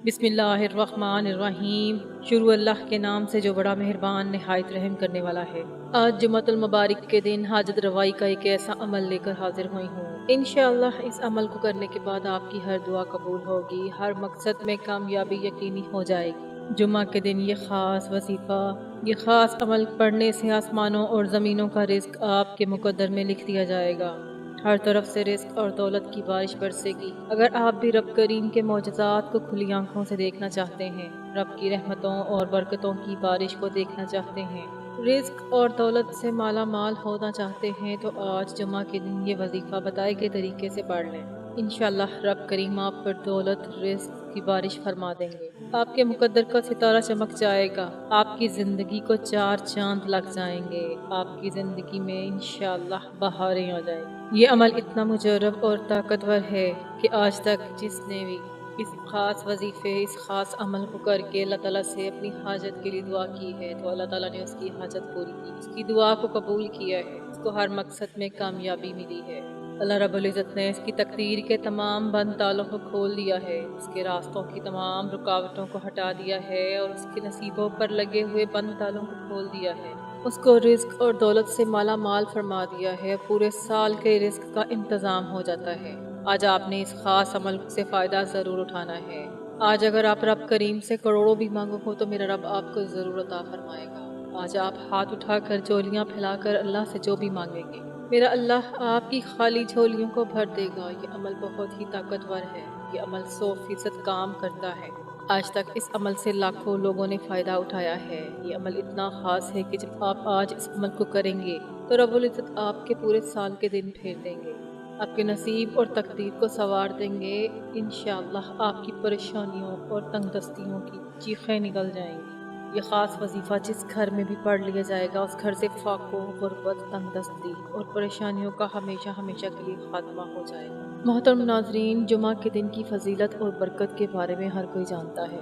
बिस्मिल्लाहिर्रहमानिर्रहीम। शुरू अल्लाह के नाम से जो बड़ा मेहरबान नहायत रहम करने वाला है। आज जुम्मतुल मुबारक के दिन हाजत रवाई का एक ऐसा अमल लेकर हाजिर हुई हूँ। इंशाअल्लाह इस अमल को करने के बाद आपकी हर दुआ कबूल होगी, हर मकसद में कामयाबी यकीनी हो जाएगी। जुम्मा के दिन ये खास वजीफा, ये खास अमल पढ़ने से आसमानों और ज़मीनों का रिस्क आपके मुकद्दर में लिख दिया जाएगा। हर तरफ से रिस्क और दौलत की बारिश बरसेगी। अगर आप भी रब करीम के मोजज़ात को खुली आंखों से देखना चाहते हैं, रब की रहमतों और बरकतों की बारिश को देखना चाहते हैं, रिस्क और दौलत से माला माल होना चाहते हैं, तो आज जुमा के दिन ये वजीफ़ा बताए गए तरीके से पढ़ लें। इंशाअल्लाह रब करीम आप पर दौलत रिस्क की बारिश फरमा देंगे। आपके मुकद्दर का सितारा चमक जाएगा। आपकी जिंदगी को चार चांद लग जाएंगे। आपकी जिंदगी में इंशाअल्लाह बहारें आ जाएंगी। ये अमल इतना मुजर्रब और ताकतवर है कि आज तक जिसने भी इस खास वजीफे, इस खास अमल को करके अल्लाह ताला से अपनी हाजत के लिए दुआ की है, तो अल्लाह ताला ने उसकी हाजत पूरी की, उसकी दुआ को कबूल किया है, उसको हर मकसद में कामयाबी मिली है। अल्लाह रब्बुल इज़्ज़त ने इसकी तकदीर के तमाम बंद तालों को खोल दिया है, उसके रास्तों की तमाम रुकावटों को हटा दिया है और उसके नसीबों पर लगे हुए बंद तालों को खोल दिया है। उसको रिस्क और दौलत से माला माल फरमा दिया है। पूरे साल के रिस्क का इंतज़ाम हो जाता है। आज आपने इस खास अमल से फ़ायदा ज़रूर उठाना है। आज अगर आप रब करीम से करोड़ों भी मांगो हो तो मेरा रब आपको ज़रूर अता फरमाएगा। आज आप हाथ उठाकर झोलियाँ फैलाकर अल्लाह से जो भी मांगेंगे, मेरा अल्लाह आपकी खाली झोलियों को भर देगा। ये अमल बहुत ही ताकतवर है। ये अमल 100% काम करता है। आज तक इस अमल से लाखों लोगों ने फ़ायदा उठाया है। ये अमल इतना ख़ास है कि जब आप आज इस अमल को करेंगे तो रब्बुल इज़्ज़त आपके पूरे साल के दिन फेर देंगे, आपके नसीब और तकदीर को संवार देंगे। इंशाअल्लाह आपकी परेशानियों और तंगदस्तियों की चीखें निकल जाएंगी। ये ख़ास वजीफ़ा जिस घर में भी पढ़ लिया जाएगा, उस घर से फाको, गुर्बत, तंगदस्ती और परेशानियों का हमेशा हमेशा के लिए खात्मा हो जाएगा। मोहतरम नाजरीन, जुमा के दिन की फजीलत और बरकत के बारे में हर कोई जानता है।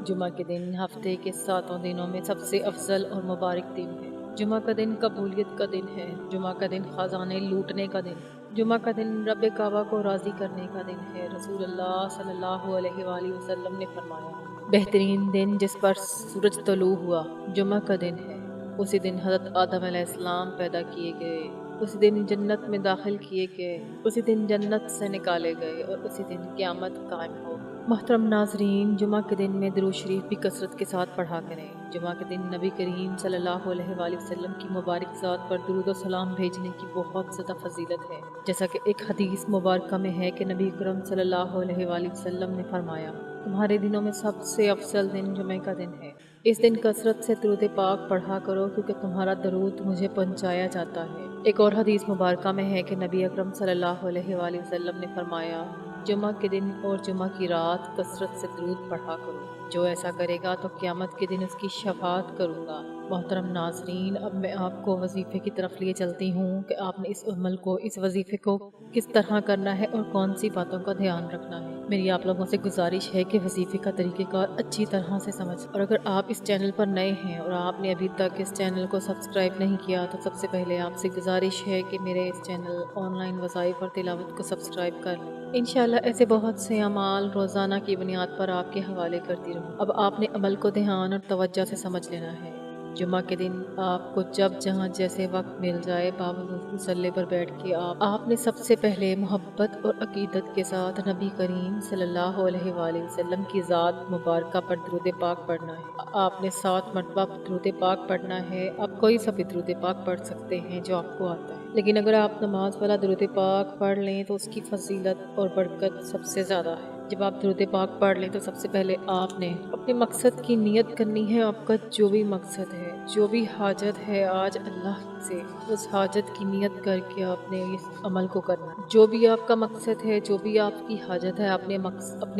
जुमा के दिन हफ्ते के 7 दिनों में सबसे अफजल और मुबारक दिन है। जुमा का दिन कबूलियत का दिन है। जुमा का दिन खजाने लूटने का दिन। जुमा का दिन रब काबा को राज़ी करने का दिन है। रसूलुल्लाह सल्लल्लाहु अलैहि वसल्लम ने फरमाया, बेहतरीन दिन जिस पर सूरज तलू हुआ जुमा का दिन है। उसी दिन हज़रत आदम अलैहिस्सलाम पैदा किए गए, उसी दिन जन्नत में दाखिल किए गए, उसी दिन जन्नत से निकाले गए और उसी दिन क़यामत कायम हो। मोहतरम नाजरीन, जुमा के दिन में दुरूद शरीफ भी कसरत के साथ पढ़ा करें। जुमा के दिन नबी करीम सल्लल्लाहु अलैहि वसल्लम की मुबारक ज़ात पर दुरूद और सलाम भेजने की बहुत ज़्यादा फजीलत है। जैसा कि एक हदीस मुबारक में है कि नबी अकरम सल्लल्लाहु अलैहि वसल्लम ने फरमाया, तुम्हारे दिनों में सबसे अफजल दिन जुमे का दिन है। इस दिन कसरत से दरूद पाक पढ़ा करो, क्योंकि तुम्हारा दरूद मुझे पहुँचाया जाता है। एक और हदीस मुबारका में है कि नबी अकरम सल्लल्लाहु अलैहि वसल्लम ने फरमाया, जुमा के दिन और जुमा की रात कसरत से दरूद पढ़ा करो। जो ऐसा करेगा तो क़यामत के दिन उसकी शफाअत करूँगा। मोहतरम नाजरीन, अब मैं आपको वजीफ़े की तरफ लिए चलती हूँ कि आपने इस अमल को, इस वजीफ़े को किस तरह करना है और कौन सी बातों का ध्यान रखना है। मेरी आप लोगों से गुजारिश है कि वजीफ़े का तरीक़ेकार अच्छी तरह से समझ। और अगर आप इस चैनल पर नए हैं और आपने अभी तक इस चैनल को सब्सक्राइब नहीं किया, तो सबसे पहले आपसे गुजारिश है कि मेरे इस चैनल ऑनलाइन वज़ाइफ़ और तिलावत को सब्सक्राइब कर लें। इंशाअल्लाह ऐसे बहुत से अमाल रोज़ाना की बुनियाद पर आपके हवाले करती रहूँ। अब आपने अमल को ध्यान और तवज्जो से समझ लेना है। जुमा के दिन आपको जब जहाँ जैसे वक्त मिल जाए, बावजूद मुसल्ले पर बैठ के आपने सबसे पहले मोहब्बत और अकीदत के साथ नबी करीम सल्लल्लाहु अलैहि वसल्लम की ज़ात मुबारका पर दरूद पाक पढ़ना है। आपने 7 मरतबा दरूद पाक पढ़ना है। आप कोई सा भी दरूद पाक पढ़ सकते हैं जो आपको आता है, लेकिन अगर आप नमाज वाला दरूद पाक पढ़ लें तो उसकी फजीलत और बरकत सबसे ज़्यादा है। जब आप दरूद पाक पढ़ लें तो सबसे पहले आपने अपने मकसद की नियत करनी है। आपका जो भी मकसद है, जो भी हाजत है, आज अल्लाह से उस हाजत की नियत करके आपने इस अमल को करना है। जो भी आपका मकसद है, जो भी आपकी हाजत है, अपने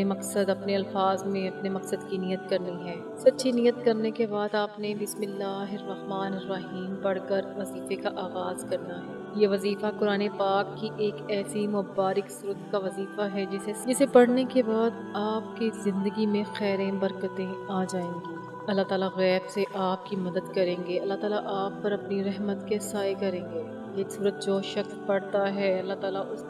मकसद अपने अल्फाज में अपने मकसद की नियत करनी है। सच्ची नियत करने के बाद आपने बिस्मिल्लाहिर्रहमानिर्रहीम पढ़कर वजीफे का आगाज़ करना है। ये वजीफ़ा कुरान पाक की एक ऐसी मुबारक सूरत का वजीफ़ा है जिसे पढ़ने के बाद आपकी ज़िंदगी में खैरें बरकतें आ जाएंगी। अल्लाह ताला गैब से आपकी मदद करेंगे। अल्लाह ताला आप पर अपनी रहमत के साए करेंगे। یہ सूरत जो शख्स पढ़ता है अल्लाह ताला उस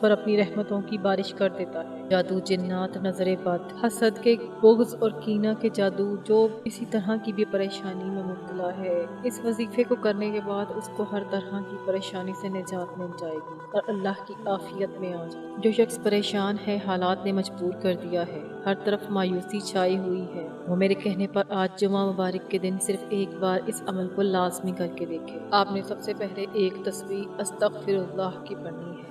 पर अपनी रहमतों की बारिश कर देता है। जादू, जिन्नात, नजर बद, हसद के बुग़्ज़ और कीना के जादू, जो इसी तरह की भी परेशानी में मुब्तला है, इस वजीफे को करने के बाद उसको हर तरह की परेशानी से निजात मिल जाएगी और अल्लाह की आफियत में आ जाएगी। जो शख्स परेशान है, हालात ने मजबूर कर दिया है, हर तरफ मायूसी छाई हुई है, वो मेरे कहने पर आज जुमा मुबारक के दिन सिर्फ एक बार इस अमल को लाजमी करके देखे। आपने सबसे पहले एक तस्बीह अस्तगफिरुल्लाह की पढ़नी है।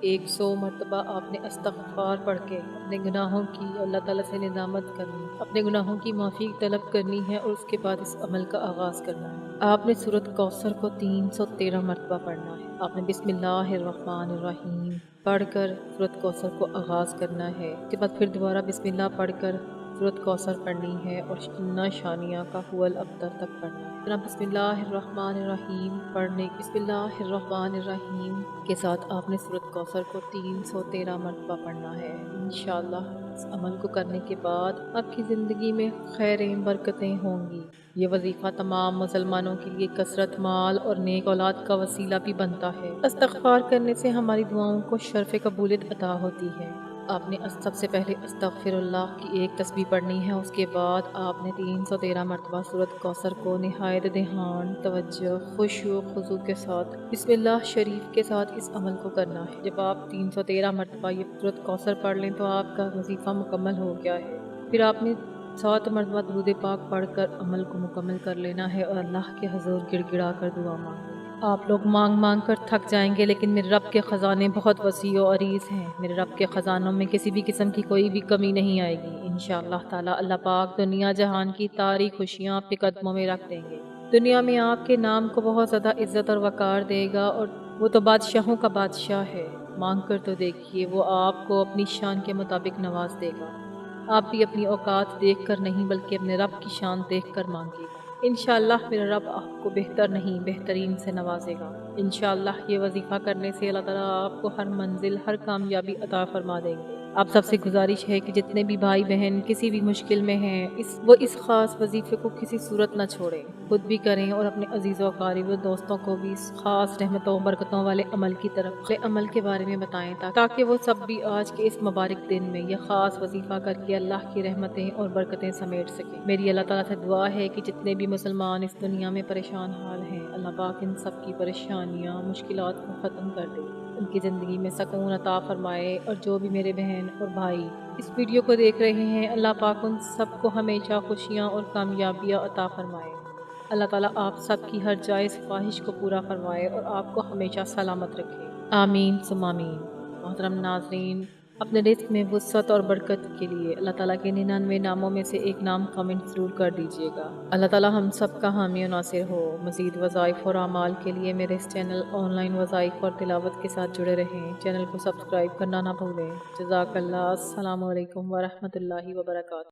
100 मरतबा आपने अस्तगफार पढ़ के अपने गुनाहों की अल्लाह ताला से निदामत करनी, अपने गुनाहों की माफ़ी तलब करनी है और उसके बाद इस अमल का आगाज़ करना है। आपने सूरत कौसर को 313 मरतबा पढ़ना है। आपने बिस्मिल्लाहिर्रहमानिर्रहीम पढ़कर सूरत कौसर को आगाज़ करना है। उसके बाद फिर दोबारा बिस्मिल्लाह पढ़कर सूरत कौसर पढ़नी है और इन्ना शानिया का हुवल अब्तर तक पढ़ना है। जनाब बिस्मिल्लाहिर्रहमानिर्रहीम के साथ आपने सूरत कौसर को 313 मरतबा पढ़ना है। इंशाअल्लाह इस अमल को करने के बाद आपकी ज़िंदगी में खैरें बरकतें होंगी। ये वजीफ़ा तमाम मुसलमानों के लिए कसरत माल और नेक औलाद का वसीला भी बनता है। इस्तग़फ़ार करने से हमारी दुआओं को शर्फ़ कबूलियत अता होती है। आपने सबसे पहले अस्तगफिरुल्लाह की एक तस्बीह पढ़नी है। उसके बाद आपने 313 मरतबा सूरत कौसर को निहायत ध्यान, तवज्जो, खुशू खुज़ू के साथ बिस्मिल्लाह शरीफ के साथ इस अमल को करना है। जब आप 313 मरतबा ये सूरत कौसर पढ़ लें तो आपका वजीफ़ा मुकम्मल हो गया है। फिर आपने 7 मरतबा दुरूद पाक पढ़कर अमल को मुकम्मल कर लेना है और अल्लाह के हज़ूर गिड़गिड़ा कर दुआ मांगनी। आप लोग मांग मांग कर थक जाएंगे, लेकिन मेरे रब के ख़ज़ाने बहुत वसी और अरीज़ हैं। मेरे रब के ख़ज़ानों में किसी भी किस्म की कोई भी कमी नहीं आएगी। इंशाअल्लाह ताला अल्लाह पाक दुनिया जहान की तारी खुशियाँ आपके कदमों में रख देंगे। दुनिया में आपके नाम को बहुत ज़्यादा इज़्ज़त और वक़ार देगा और वो तो बादशाहों का बादशाह है। मांग कर तो देखिए, वो आपको अपनी शान के मुताबिक नवाज देगा। आप भी अपनी औकात देख कर नहीं बल्कि अपने रब की शान देख कर मांगिएगा। इंशाअल्लाह मेरा रब आपको बेहतर नहीं बेहतरीन से नवाजेगा। इंशाअल्लाह ये वजीफ़ा करने से अल्लाह ताला आपको हर मंजिल हर कामयाबी अता फरमा देंगे। आप सबसे गुजारिश है कि जितने भी भाई बहन किसी भी मुश्किल में हैं, इस खास वजीफे को किसी सूरत न छोड़ें, खुद भी करें और अपने अजीज़ों क़रीब दोस्तों को भी इस खास रहमतों बरकतों वाले अमल की तरफ अमल के बारे में बताएं, ताकि वो सब भी आज के इस मुबारक दिन में यह खास वजीफा करके अल्लाह की रहमतें और बरकतें समेट सकें। मेरी अल्लाह ताला से दुआ है कि जितने भी मुसलमान इस दुनिया में परेशान हाल हैं, अल्लाह पाक इन सब की परेशानियाँ मुश्किलात को ख़त्म कर दे, उनकी ज़िंदगी में सकून अता फरमाए। और जो भी मेरे बहन और भाई इस वीडियो को देख रहे हैं, अल्लाह पाक उन सबको हमेशा खुशियाँ और कामयाबियाँ अता फरमाए। अल्लाह ताला आप सब की हर जायज़ ख्वाहिश को पूरा फरमाए और आपको हमेशा सलामत रखे। आमीन सुम्मा आमीन। मोहतरम नाज़रीन, अपने रिज़्क़ में वुसअत और बरकत के लिए अल्लाह ताला के 99 नामों में से एक नाम कमेंट ज़रूर कर दीजिएगा। अल्लाह ताला हम सब का हामी और नासिर हो। मज़ीद वज़ाइफ़ और अमाल के लिए मेरे इस चैनल ऑनलाइन वज़ाइफ़ और तिलावत के साथ जुड़े रहें। चैनल को सब्सक्राइब करना ना भूलें। जज़ाकल्लाह। अस्सलामु अलैकुम व रहमतुल्लाहि व बरकातुहू।